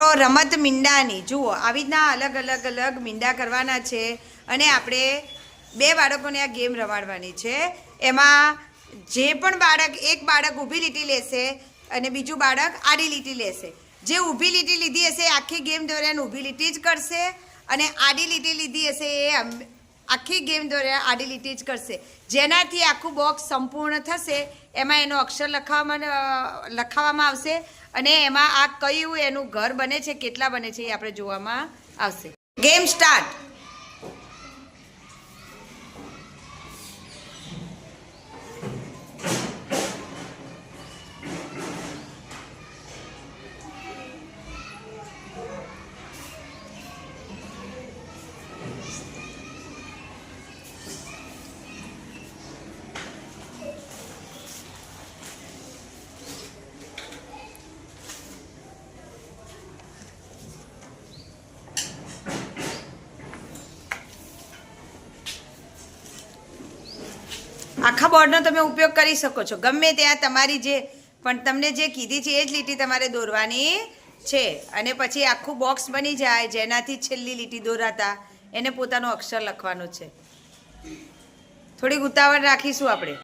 તો રમત મીંડાની જુઓ આવી રીતના અલગ અલગ અલગ મીંડા કરવાના છે અને આપણે બે બાળકોને આ ગેમ રમાડવાની છે. એમાં જે પણ બાળક એક બાળક ઊભી લીટી લેશે અને બીજું બાળક આડી લીટી લેશે. જે ઊભી લીટી લીધી હશે એ આખી ગેમ દરમિયાન ઊભી લીટી જ કરશે અને આડી લીટી લીધી હશે એ આખી ગેમ દરમિયાન આડી લીટી જ કરશે. જેનાથી આખું બોક્સ સંપૂર્ણ થશે એમાં એનો અક્ષર લખાવવામાં આવશે અને એમાં આ કયું એનું ઘર બને છે, કેટલા બને છે એ આપણે જોવામાં આવશે. Game start. આખા બોર્ડનો તમે ઉપયોગ કરી શકો છો. ગમે ત્યાં તમારી જે પણ તમને જે કીધી છે એ જ લીટી તમારે દોરવાની છે અને પછી આખું બોક્સ બની જાય જેનાથી છેલ્લી લીટી દોરાતા એને પોતાનો અક્ષર લખવાનો છે. થોડીક ઉતાવળ રાખીશું આપણે.